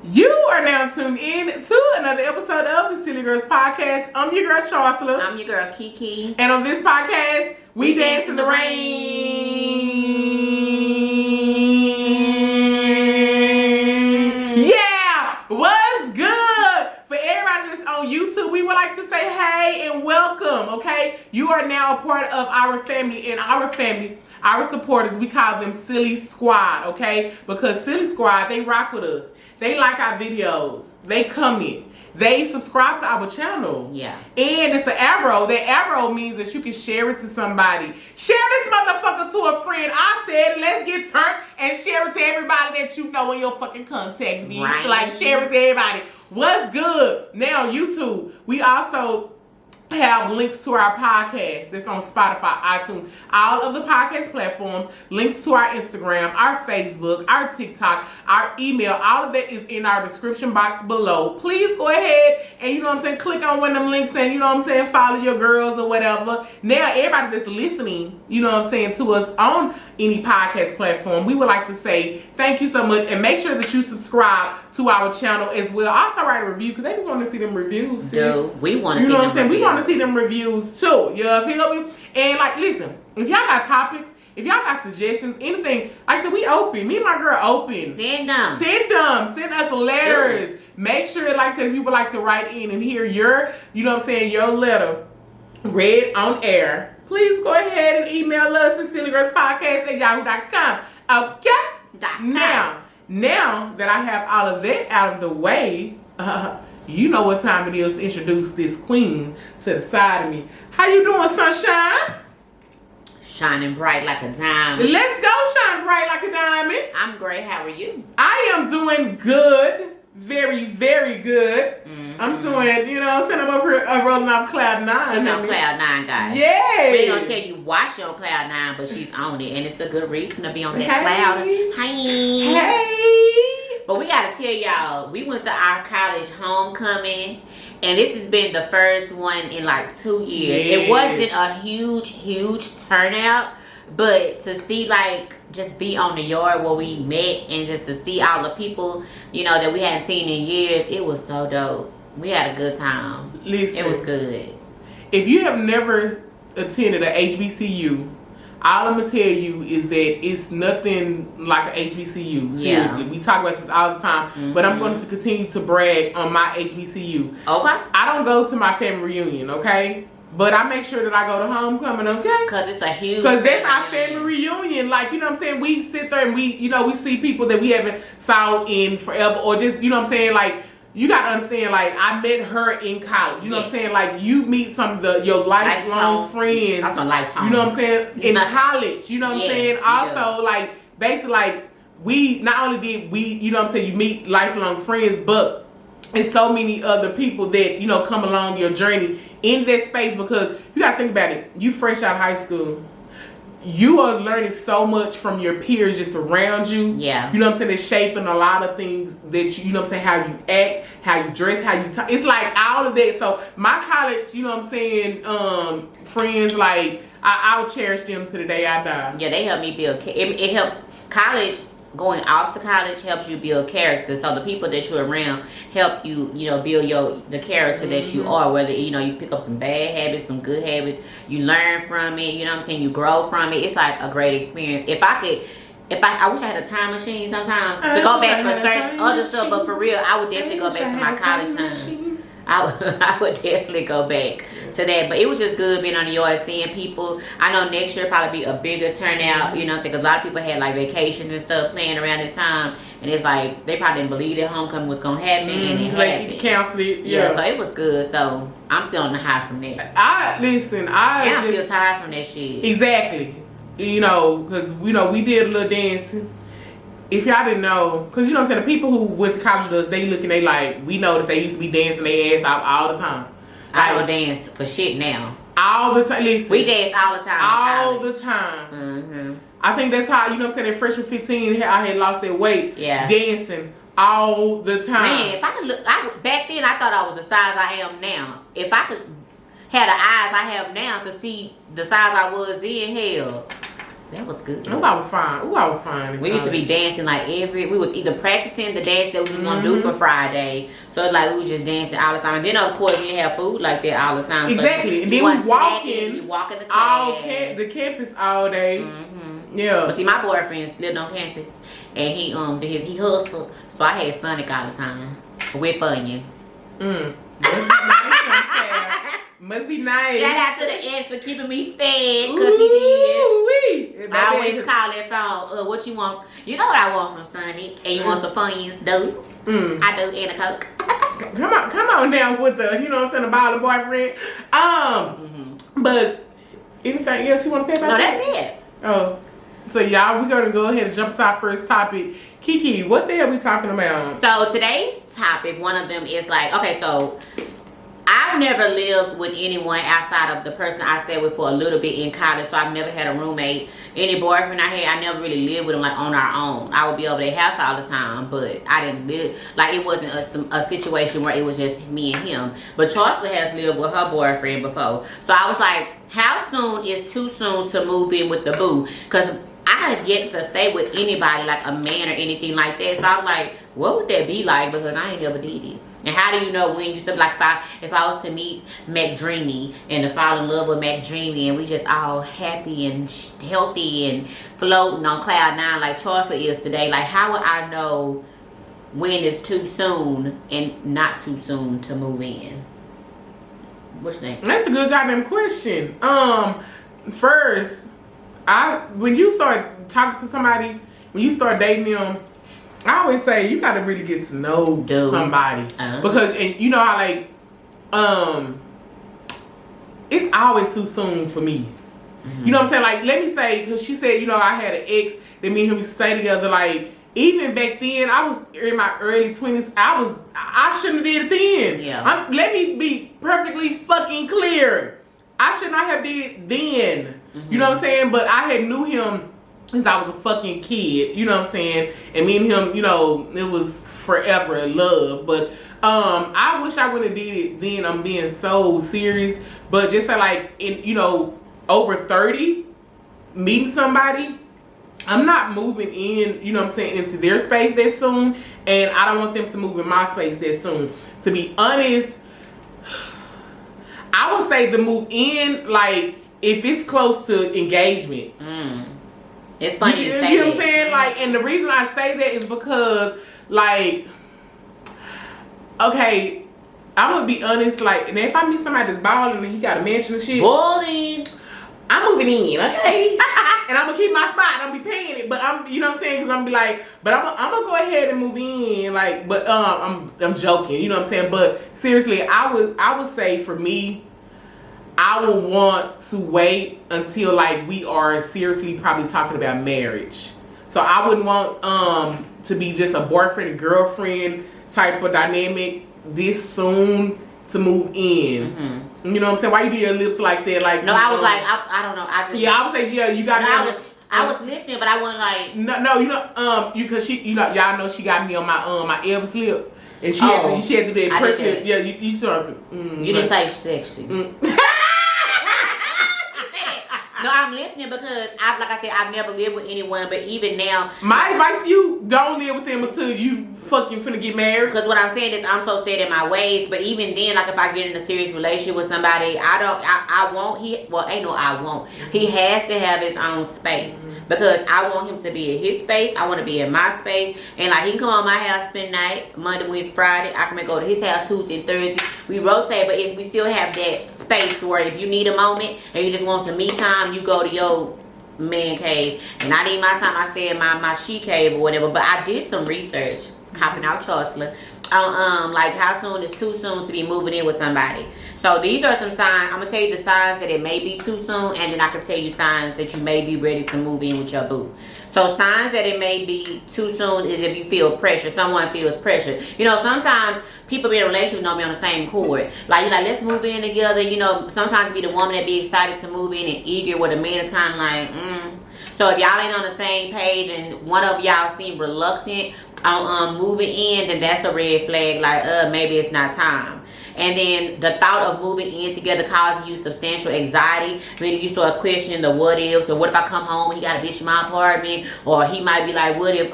You are now tuned in to another episode of the Silly Girls Podcast. I'm your girl, Charsla. I'm your girl, KeeKee. And on this podcast, we dance in the rain. Yeah! What's good? For everybody that's on YouTube, we would like to say hey and welcome, okay? You are now a part of our family, and our supporters, we call them Silly Squad, okay? Because Silly Squad, they rock with us. They like our videos. They comment. They subscribe to our channel. Yeah. And it's an arrow. That arrow means that you can share it to somebody. Share this motherfucker to a friend. I said, let's get turned and share it to everybody that you know in your fucking contacts, bitch. Right. Like, share it to everybody. What's good? Now, YouTube, we also have links to our podcast that's on Spotify, iTunes, all of the podcast platforms, links to our Instagram, our Facebook, our TikTok, our email. All of that is in our description box below. Please go ahead and, you know what I'm saying, click on one of them links and, you know what I'm saying, follow your girls or whatever. Now, everybody that's listening, you know what I'm saying, to us on any podcast platform, we would like to say thank you so much, and make sure that you subscribe to our channel as well. Also write a review, because they want to see them reviews, sis. We want to see them reviews. You know what I'm saying? We want to see them reviews too. You feel me? And like, listen, if y'all got topics, if y'all got suggestions, anything, like I said, we open. Me and my girl open. Send them. Send them. Send us letters. Sure. Make sure, like I said, if you would like to write in and hear your, you know what I'm saying, your letter read on air, please go ahead and email us at Sillygirlspodcast@yahoo.com. Okay? Now that I have all of that out of the way, you know what time it is to introduce this queen to the side of me. How you doing, sunshine? Shining bright like a diamond. Let's go shine bright like a diamond. I'm great. How are you? I am doing good. Very, very good. Mm-hmm. I'm doing, you know what I'm saying, I'm up here rolling off cloud nine. She's on cloud nine, guys. Yay! We ain't gonna tell you why she's on cloud nine, but she's on it, and it's a good reason to be on that cloud. Hey! But we gotta tell y'all, we went to our college homecoming, and this has been the first one in like 2 years. Yes. It wasn't a huge turnout, but to see, like, just be on the yard where we met, and just to see all the people, you know, that we hadn't seen in years, it was so dope. We had a good time. Listen, it was good. If you have never attended a HBCU, all I'm gonna tell you is that it's nothing like an HBCU. Seriously, we talk about this all the time, but I'm going to continue to brag on my HBCU. Okay. I don't go to my family reunion, okay? But I make sure that I go to homecoming, okay? Because it's a huge... Because that's our family reunion. Like, you know what I'm saying? We sit there and we, you know, we see people that we haven't saw in forever. Or just, you know what I'm saying? Like, you got to understand, like, I met her in college. You know what I'm saying? Like, you meet some of your lifelong friends. That's a lifetime. You know what I'm saying? In college. You know what I'm saying? Also, like, basically, like, we, not only did we, you know what I'm saying, you meet lifelong friends, but it's so many other people that, you know, come along your journey in that space, because you got to think about it. You fresh out of high school. You are learning so much from your peers just around you. Yeah. You know what I'm saying? It's shaping a lot of things that you know what I'm saying, how you act, how you dress, how you talk. It's like all of that. So my college, you know what I'm saying, friends, like, I will cherish them to the day I die. Yeah, they help me build. It helps college. Going off to college helps you build character. So the people that you're around help you, you know, build the character that you are. Whether, you know, you pick up some bad habits, some good habits, you learn from it. You know what I'm saying? You grow from it. It's like a great experience. I wish I had a time machine sometimes to go back for certain other stuff. But for real, I would definitely go back to my college time. I would definitely go back to that. But it was just good being on the yard, seeing people. I know next year probably be a bigger turnout, you know, because a lot of people had like vacations and stuff planned around this time, and it's like they probably didn't believe that homecoming was gonna happen, and it happened. Canceled it. Yeah, so it was good. So I'm still on the high from that. I feel tired from that shit. Exactly. You know, because you know we did a little dancing. If y'all didn't know, because you know what I'm saying, the people who went to college with us, they look and they like, we know that they used to be dancing their ass out all the time. I don't dance for shit now. All the time. Listen. We dance all the time. All the time. Mm-hmm. I think that's how, you know what I'm saying, at freshman 15, I had lost that weight. Yeah. Dancing all the time. Man, if I could look, back then I thought I was the size I am now. If I could have the eyes I have now to see the size I was then, hell. That was good. Ooh, I was fine. Ooh, I was fine. We used to be dancing like we was either practicing the dance that we was gonna do for Friday. So it's like we was just dancing all the time. And then of course we didn't have food like that all the time. Exactly. So and then we walking. You walking the class. the campus all day. Yeah. But see, my boyfriend lived on campus, and he hustled. So I had Sonic all the time with Funyuns. Must be nice. Shout out to the ex for keeping me fed, cause he did. I always call that phone. What you want? You know what I want from Sonny? And you want some Funyuns, do? I do, and a Coke. come on down with the, you know what I'm saying, about the boyfriend. But anything else you want to say about that? No, that's it. Oh, so y'all, we're gonna go ahead and jump to our first topic. KeeKee, what the hell are we talking about? So today's topic, one of them is like, okay, so I've never lived with anyone outside of the person I stayed with for a little bit in college. So I've never had a roommate. Any boyfriend I had, I never really lived with them like on our own. I would be over their house all the time, but I didn't live, like it wasn't a situation where it was just me and him. But Charsla has lived with her boyfriend before. So I was like, how soon is too soon to move in with the boo? Because I have yet to stay with anybody like a man or anything like that. So I'm like, what would that be like? Because I ain't never did it. And how do you know when you said, like, if I was to meet McDreamy and to fall in love with McDreamy and we just all happy and healthy and floating on cloud nine like Charsla is today, like how would I know when it's too soon and not too soon to move in? What you think? That's a good goddamn question. First, when you start talking to somebody, when you start dating them, I always say you gotta really get to know somebody because, and you know how like, it's always too soon for me. You know what I'm saying? Like, let me say, because she said, you know, I had an ex that me and him used to stay together. Like, even back then, I was in my early 20s. I shouldn't have did it then. Yeah. Let me be perfectly fucking clear. I should not have did it then. You know what I'm saying? But I had knew him since I was a fucking kid, you know what I'm saying? And me and him, you know, it was forever love. But I wish I would have did it then. I'm being so serious. But just like, you know, over 30, meeting somebody, I'm not moving in, you know what I'm saying, into their space that soon. And I don't want them to move in my space that soon. To be honest, I would say the move in, like, if it's close to engagement. It's funny you say know what I'm saying? Like, and the reason I say that is because, like, okay, I'm gonna be honest, like, and if I meet somebody that's balling and he got a mansion and shit, balling, I'm moving in, okay? And I'm gonna keep my spot. I'm gonna be paying it, but I'm, you know what I'm saying? Because I'm gonna be like, but I'm gonna go ahead and move in, like, but I'm joking, you know what I'm saying? But seriously, I would say for me, I would want to wait until like we are seriously probably talking about marriage. So I wouldn't want to be just a boyfriend and girlfriend type of dynamic this soon to move in. You know what I'm saying? Why you do your lips like that? Like, no, I was like, I don't know. I just, yeah, I would say, yeah, you got me. I was listening, but I wasn't like. No, you know, because she, you know, y'all know she got me on my Elvis lip, and she had to do that pressure. Yeah, you started to. You didn't say sexy. No, I'm listening because like I said, I've never lived with anyone, but even now, my advice to you, don't live with them until you fucking finna get married. Because what I'm saying is I'm so set in my ways, but even then, like if I get in a serious relationship with somebody, I won't, he has to have his own space. Because I want him to be in his space, I want to be in my space, and like he can come on my house, spend night, Monday, Wednesday, Friday, I can go to his house Tuesday and Thursday, we rotate, but we still have that space where if you need a moment, and you just want some me time, you go to your man cave, and I need my time, I stay in my she cave or whatever. But I did some research, copping out Charsla, like how soon is too soon to be moving in with somebody. So these are some signs. I'm gonna tell you the signs that it may be too soon, and then I can tell you signs that you may be ready to move in with your boo. So signs that it may be too soon is if you feel pressure. Someone feels pressure. You know, sometimes people be in a relationship don't be on the same chord. Like, you're like, let's move in together. You know, sometimes be the woman that be excited to move in and eager, where the man is kind of like, So if y'all ain't on the same page and one of y'all seem reluctant on moving in, then that's a red flag. Like, maybe it's not time. And then the thought of moving in together causes you substantial anxiety. Meaning you start questioning the what ifs, or what if I come home and he got a bitch in my apartment, or he might be like, what if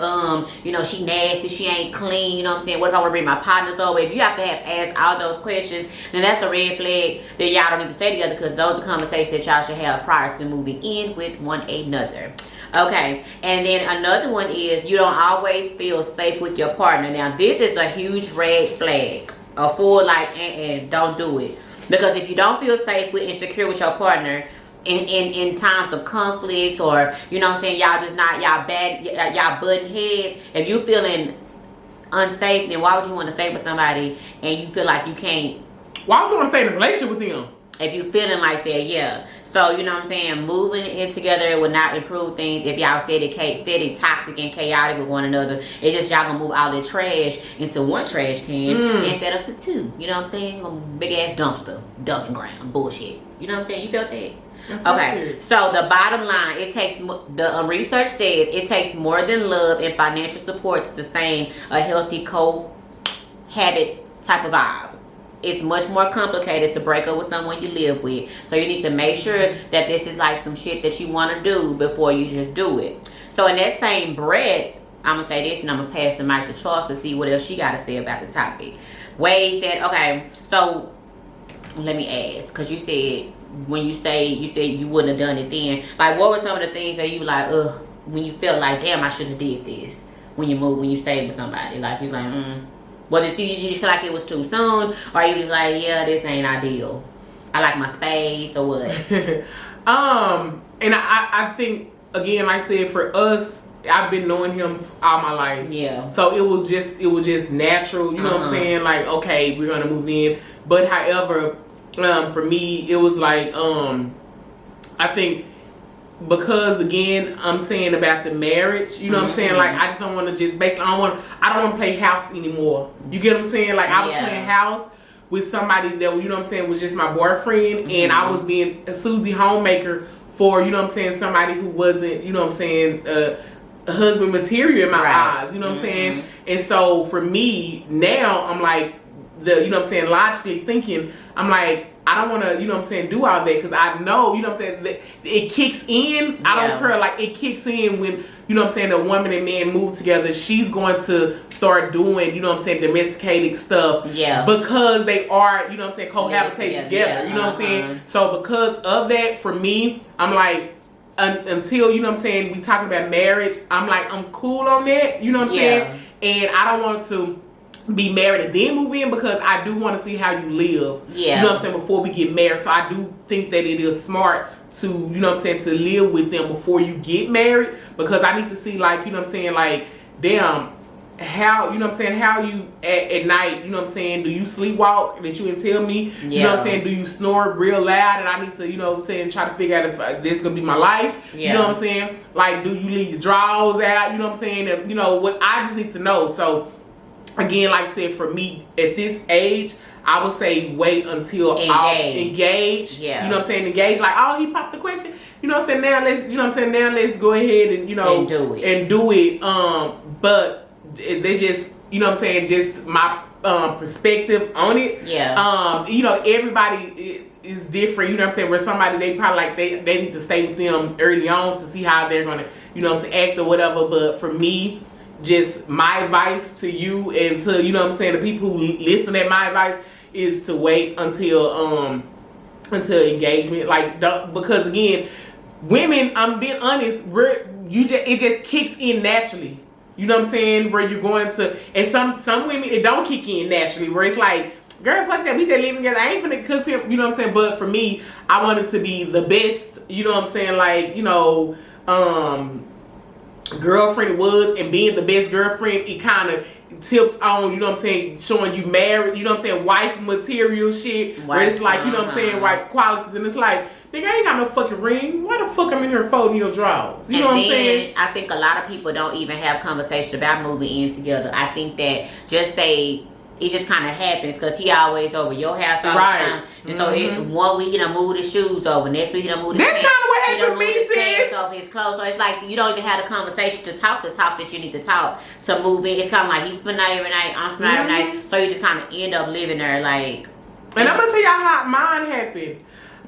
she nasty, she ain't clean, you know what I'm saying? What if I want to bring my partners over? If you have to ask all those questions, then that's a red flag that y'all don't need to stay together, because those are conversations that y'all should have prior to moving in with one another. Okay, and then another one is you don't always feel safe with your partner. Now this is a huge red flag, a full don't do it, because if you don't feel safe with and secure with your partner in times of conflict, or you know what I'm saying, y'all just not y'all butting heads, if you feeling unsafe, then why would you want to stay with somebody and you feel like you can't? Why would you want to stay in a relationship with them? If you feeling like that, yeah. So, you know what I'm saying, moving in together, it will not improve things if y'all steady toxic and chaotic with one another. It's just y'all gonna move all that trash into one trash can instead of to two. You know what I'm saying? Big ass dumpster, dumping ground, bullshit. You know what I'm saying? You felt that? Okay, so the bottom line, it takes, the research says it takes more than love and financial support to sustain a healthy cohabit type of vibe. It's much more complicated to break up with someone you live with. So you need to make sure that this is like some shit that you want to do before you just do it. So in that same breath, I'm going to say this, and I'm going to pass the mic to Charsla to see what else she got to say about the topic. Wade said, okay, so let me ask, because you said, when you said you wouldn't have done it then, like what were some of the things that you were like, when you felt like, damn, I shouldn't have did this when you stayed with somebody? Like you like, Was it you just feel like it was too soon, or you just like, yeah, this ain't ideal, I like my space, or what? And I think, again, like I said, for us, I've been knowing him all my life. Yeah. So it was just natural, you know what I'm saying? Like, okay, we're gonna move in. But however, for me, it was like, I think, because again, I'm saying about the marriage, you know what I'm saying? Like, I just don't want to just basically, I don't want to play house anymore. You get what I'm saying? Like, I was playing house with somebody that, you know what I'm saying, was just my boyfriend, and I was being a Susie homemaker for, you know what I'm saying, somebody who wasn't, you know what I'm saying, husband material in my eyes, you know what I'm saying? And so for me now, I'm like, you know what I'm saying, logically thinking, I'm like, I don't want to, you know what I'm saying, do all that, because I know, you know what I'm saying, that it kicks in. I don't care, like, it kicks in when, you know what I'm saying, a woman and man move together. She's going to start doing, you know what I'm saying, domesticated stuff. Yeah. Because they are, you know what I'm saying, cohabitating together. You know what I'm saying? So because of that, for me, I'm like, until, you know what I'm saying, we talking about marriage, I'm like, I'm cool on that. You know what I'm saying? And I don't want to be married and then move in, because I do want to see how you live. Yeah. You know what I'm saying, before we get married. So I do think that it is smart to, you know what I'm saying, to live with them before you get married, because I need to see, like, you know what I'm saying, like, damn, how, you know what I'm saying, how you at night, you know what I'm saying, do you sleepwalk that you can tell me? You know what I'm saying, do you snore real loud, and I need to, you know what I'm saying, try to figure out if this is gonna be my life. You know what I'm saying? Like, do you leave your drawers out? You know what I'm saying? And, you know what, I just need to know. So again, like I said, for me at this age, I would say wait until engage. Yeah. You know what I'm saying? Engage. Like, oh, he popped the question. You know what I'm saying? Now let's, you know what I'm saying? Now let's go ahead and, you know, and do it. But they just, you know what I'm saying? Just my perspective on it. Yeah. You know, everybody is different. You know what I'm saying? Where somebody, they probably like, they need to stay with them early on to see how they're going to, you know what I'm saying, act or whatever. But for me, just my advice to you and to, you know what I'm saying, the people who listen at my advice is to wait until engagement. Like, because again, women, I'm being honest, it just kicks in naturally. You know what I'm saying? Where you're going to, and some women, it don't kick in naturally, where it's like, girl, fuck that, we just living together, I ain't finna cook him, you know what I'm saying? But for me, I want it to be the best, you know what I'm saying, like, you know, girlfriend was, and being the best girlfriend, it kind of tips on, you know what I'm saying, showing you married, you know what I'm saying, wife material shit, where it's like, you know what I'm saying, white qualities, and it's like, nigga, I ain't got no fucking ring, why the fuck I'm in here folding your drawers, you know what I'm saying? I think a lot of people don't even have conversations about moving in together. I think that just say, it just kind of happens, because he always over your house all the time. And so one week he done moved his shoes over, next week he done moved his pants. That's kind of what happened to me, sis. Off his clothes. So it's like you don't even have a conversation to talk the talk that you need to talk to move in. It's kind of like he's spending every night, I'm spending every night. So you just kind of end up living there like And I'm gonna tell y'all how mine happened.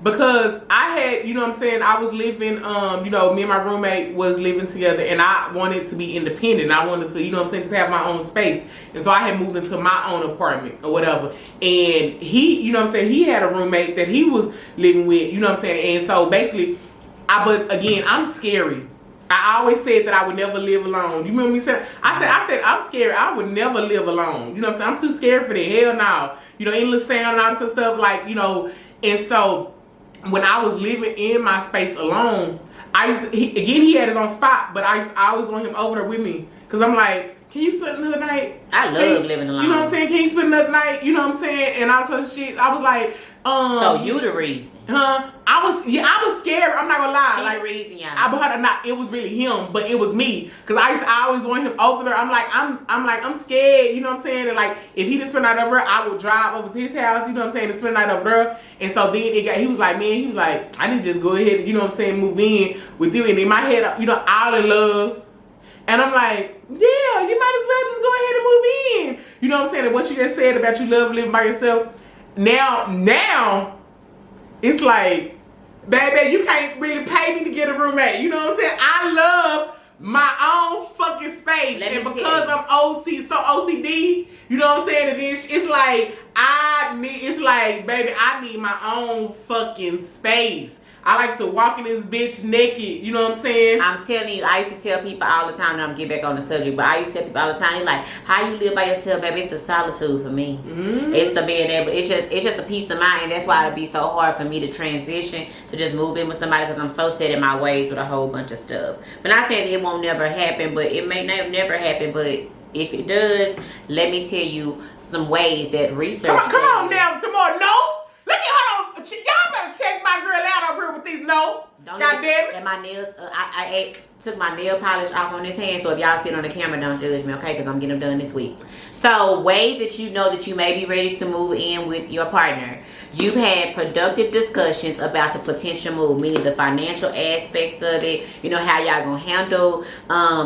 Because I had, you know what I'm saying, I was living, you know, me and my roommate was living together, and I wanted to be independent. I wanted to, you know what I'm saying, just have my own space. And so I had moved into my own apartment or whatever. And he, you know what I'm saying, he had a roommate that he was living with, you know what I'm saying. And so basically, but again, I'm scary. I always said that I would never live alone. You remember me saying? I said I'm scared. I would never live alone. You know what I'm saying? I'm too scared for that. Hell no. You know, endless sound and all this stuff, like, you know. And so when I was living in my space alone, he had his own spot, but I always want him over there with me, cause I'm like, can you spend another night? I love living alone. You know what I'm saying? Can you spend another night? You know what I'm saying? And all this other shit. I was like, so you the reason? Huh? I was scared. I'm not gonna lie. She like the reason, y'all. It was really him, but it was me, cause I always want him over there. I'm scared. You know what I'm saying? And like, if he didn't spend the night over there, I would drive over to his house. You know what I'm saying? To spend the night over there. And so then he was like, I need to just go ahead and, you know what I'm saying, move in with you. And in my head, you know, all in love. And I'm like, yeah, you might as well just go ahead and move in. You know what I'm saying? And what you just said about you love living by yourself. Now, it's like, baby, you can't really pay me to get a roommate. You know what I'm saying? I love my own fucking space. And because I'm so OCD, you know what I'm saying? And it's like, baby, I need my own fucking space. I like to walk in this bitch naked, you know what I'm saying? I'm telling you, I used to tell people all the time, and I'm gonna get back on the subject, but I used to tell people all the time, like, how you live by yourself, baby, it's the solitude for me. Mm-hmm. It's the being able, it's just a peace of mind, and that's why it'd be so hard for me to transition, to just move in with somebody, because I'm so set in my ways with a whole bunch of stuff. But not saying it won't never happen, but it may never happen, but if it does, let me tell you some ways that research... Come on now, some more notes? Look at, hold on, y'all better check my girl out over here with these notes. God damn it. And my nails, I took my nail polish off on this hand, so if y'all see it on the camera, don't judge me, okay? Because I'm getting them done this week. So, ways that you know that you may be ready to move in with your partner. You've had productive discussions about the potential move, meaning the financial aspects of it, you know, how y'all gonna handle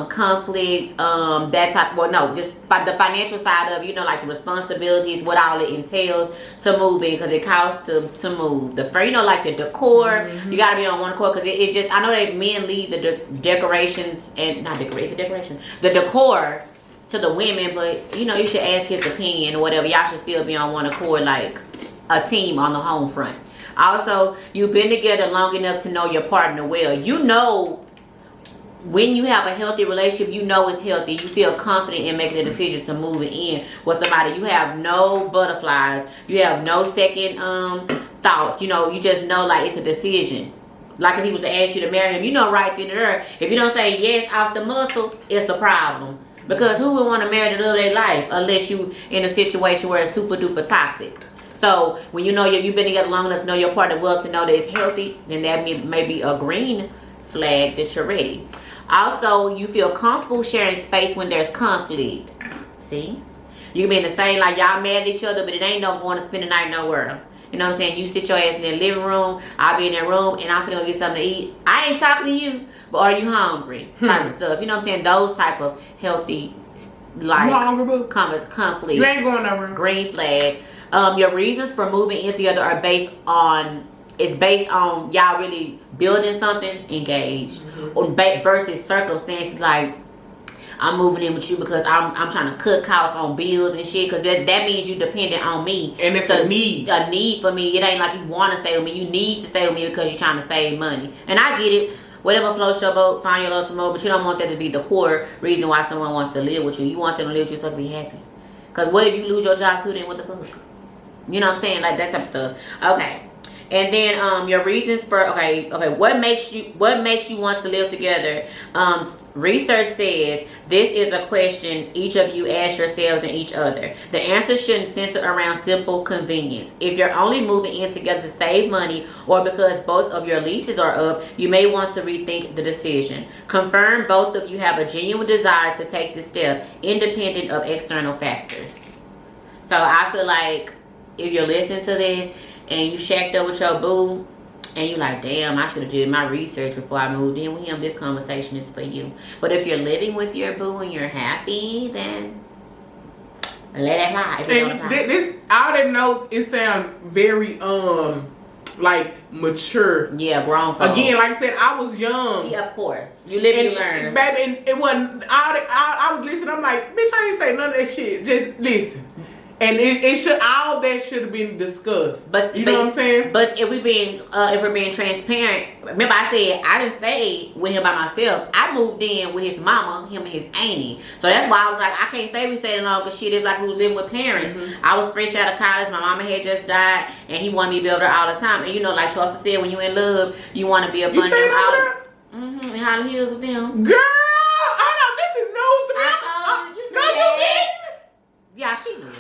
conflicts, that type, well, no, just the financial side of, you know, like the responsibilities, what all it entails to move in, because it costs to move. You know, like the decor, mm-hmm. You gotta be on one accord, because it just, I know that men leave the decorations, and not decorations, the decor to the women, but you know, you should ask his opinion or whatever. Y'all should still be on one accord, like a team on the home front. Also, you've been together long enough to know your partner well. You know when you have a healthy relationship, you know it's healthy. You feel confident in making a decision to move in with somebody. You have no butterflies. You have no second thoughts. You know, you just know like it's a decision. Like if he was to ask you to marry him, you know right then and there. If you don't say yes off the muscle, it's a problem. Because who would want to marry the love of their life unless you in a situation where it's super duper toxic? So when you know you've been together long enough to know your partner well, to know that it's healthy, then that may be a green flag that you're ready. Also, you feel comfortable sharing space when there's conflict. See? You can be in the same, like y'all mad at each other, but it ain't no going to spend the night nowhere. You know what I'm saying? You sit your ass in the living room, I'll be in that room, and I'm finna go get something to eat. I ain't talking to you, but are you hungry? Type of stuff. You know what I'm saying? Those type of healthy, like, conflict. You ain't going nowhere. Green flag. Your reasons for moving in together are based on y'all really building something, engaged, or versus circumstances like, I'm moving in with you because I'm trying to cut costs on bills and shit, because that means you dependent on me. And it's a need. A need for me. It ain't like you want to stay with me. You need to stay with me because you're trying to save money. And I get it. Whatever floats your boat, find your love some more. But you don't want that to be the core reason why someone wants to live with you. You want them to live with you so to be happy. Because what if you lose your job too, then what the fuck? You know what I'm saying? Like that type of stuff. Okay. And then your reasons for what makes you want to live together? Research says this is a question each of you ask yourselves and each other. The answer shouldn't center around simple convenience. If you're only moving in together to save money or because both of your leases are up, you may want to rethink the decision. Confirm both of you have a genuine desire to take this step, independent of external factors. So I feel like if you're listening to this and you shacked up with your boo, and you like, damn, I should have did my research before I moved in with him, this conversation is for you. But if you're living with your boo and you're happy, then And let that fly. If it don't And fly. this all the notes, it sound very like mature. Yeah, grown folks. Again, like I said, I was young. Yeah, of course. You live and you learn. Baby, and it wasn't. I was listening. I'm like, bitch, I ain't say none of that shit. Just listen. And it should, all that should have been discussed. But you know what I'm saying? But if we're being transparent, remember I said I didn't stay with him by myself. I moved in with his mama, him and his auntie. So that's why I was like, I can't say we stayed alone because shit is like we was living with parents. Mm-hmm. I was fresh out of college. My mama had just died, and he wanted me to be over there all the time. And you know, like Charsla said, when you in love, you want to be up You under stayed them over all. there? Mm-hmm. In Holland Hills with them. Girl, hold on, this is news to me. I told you, you No, knew you that. didn't. Yeah, she knew that.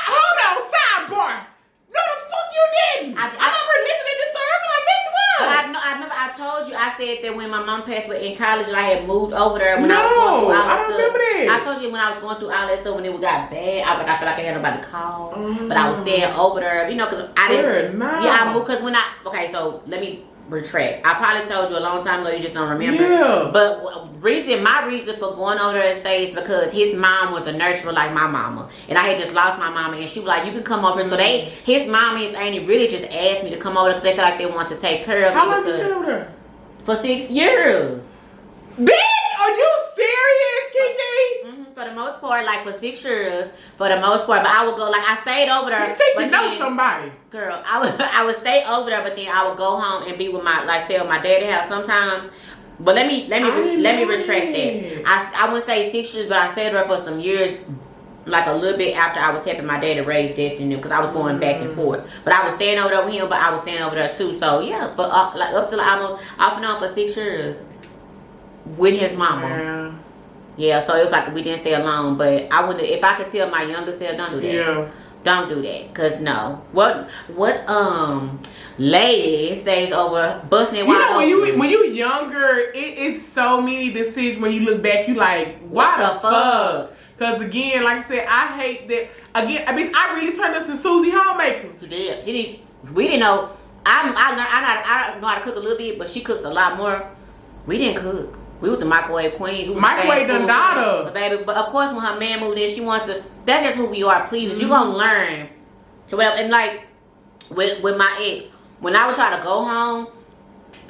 Hold on, sidebar. No, the fuck you didn't. I remember listening to this story. I'm like, bitch, what? But I remember I told you, I said that when my mom passed away in college and I had moved over there when No, I was going through all I that don't stuff. remember that. I told you when I was going through all that stuff when it got bad, I feel like I had nobody to call. Mm. But I was staying over there, you know, because I didn't. No. Yeah, I moved because okay, so let me retract. I probably told you a long time ago, you just don't remember. Yeah. But my reason for going over there to stay is because his mom was a nurturer like my mama. And I had just lost my mama, and she was like, you can come over. So his mom and his auntie really just asked me to come over because they felt like they want to take care of me. How long you stay over there? For 6 years. Bitch, are you serious, KeeKee? For the most part, like for 6 years, for the most part. But I would go, like I stayed over there. You think but you know then, somebody. Girl, I would stay over there, but then I would go home and be with stay at my daddy's house sometimes. But let me retract that. I wouldn't say 6 years, but I stayed there for some years, like a little bit after I was helping my dad to raise Destiny because I was going back and forth. But I was staying over there with him, but I was staying over there too. So yeah, for like up to almost off and on for 6 years with his mama. Yeah, so it was like we didn't stay alone. But I wouldn't, if I could tell my younger self, don't do that. Yeah. Don't do that, cause no. What lady stays over busting it wide open? You know when you younger, it's so many decisions. When you look back, you like, why the fuck? Cause again, like I said, I hate that. Again, bitch, I really turned into Susie Homemaker. She did. She did. We didn't know. I know how to cook a little bit, but she cooks a lot more. We didn't cook. We was the microwave queens. Microwave done daughter. Baby, but of course when her man moved in, she wants to. That's just who we are, please. Mm-hmm. You gonna learn to whatever. And like with my ex, when I would try to go home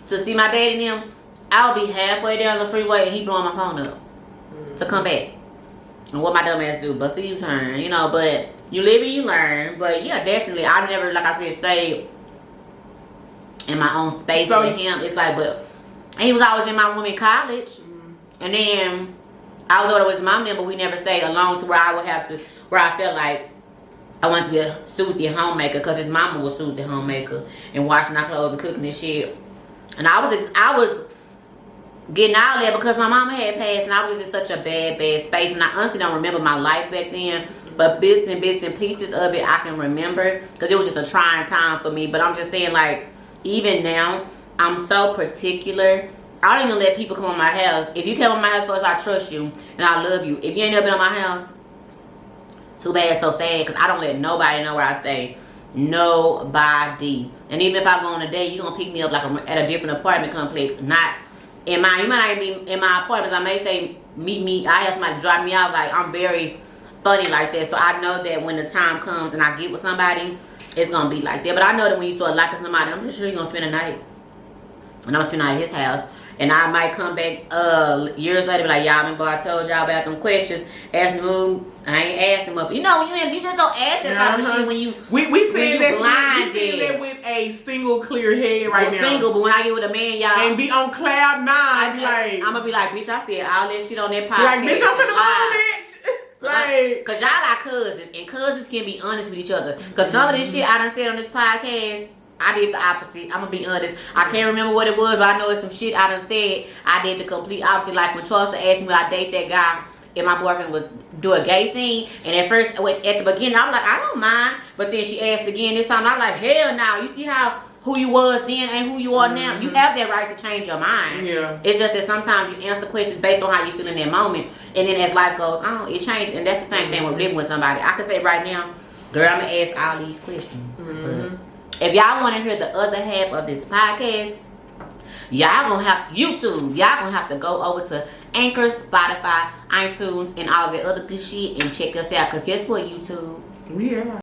to see my dad and them, I would be halfway down the freeway and he blowing my phone up to come back. And what my dumb ass do, but see you turn, you know. But you live and you learn. But yeah, definitely, I never, like I said, stayed in my own space with him. It's like, but. And he was always in my room in college. And then I was over with his mom then, but we never stayed alone to where I would have to, where I felt like I wanted to be a Susie homemaker because his mama was Susie homemaker and washing our clothes and cooking and shit. And I was getting out of there because my mama had passed and I was just in such a bad space. And I honestly don't remember my life back then. But bits and pieces of it I can remember because it was just a trying time for me. But I'm just saying, like, even now, I'm so particular. I don't even let people come on my house. If you come on my house first, I trust you and I love you. If you ain't never been on my house, too bad, so sad, because I don't let nobody know where I stay. Nobody. And even if I go on a date, you gonna pick me up like at a different apartment complex, not in mine. You might not even be in my apartments. I may say meet me. I have somebody drop me off. Like, I'm very funny like that, so I know that when the time comes and I get with somebody, it's gonna be like that. But I know that when you start liking somebody, I'm pretty sure you're gonna spend a night. And I'm gonna spend the night at his house. And I might come back years later be like, y'all remember I told y'all about them questions. Ask the mood. I ain't asked them up. You know, when you just don't ask that type of shit when you we saying that blinded. with a single clear head right now. Single, but when I get with a man, y'all and be on cloud nine, I'm gonna be like, bitch, I said all that shit on that podcast. Like, bitch, I'm finna move, bitch. Like, cause y'all like cousins, and cousins can be honest with each other. Cause some of this shit I done said on this podcast, I did the opposite. I'm gonna be honest. I can't remember what it was, but I know it's some shit I done said. I did the complete opposite. Like when Charsla asked me would I date that guy, and my boyfriend was do a gay scene, and at first, at the beginning, I was like, I don't mind. But then she asked again this time, and I'm like, hell no. You see how who you was then and who you are now? You have that right to change your mind. Yeah. It's just that sometimes you answer questions based on how you feel in that moment, and then as life goes on, it changes. And that's the same thing with living with somebody. I can say right now, girl, I'm gonna ask all these questions. But if y'all want to hear the other half of this podcast, y'all gonna have YouTube. Y'all gonna have to go over to Anchor, Spotify, iTunes, and all the other good shit. And check us out. Because guess what, YouTube? We are.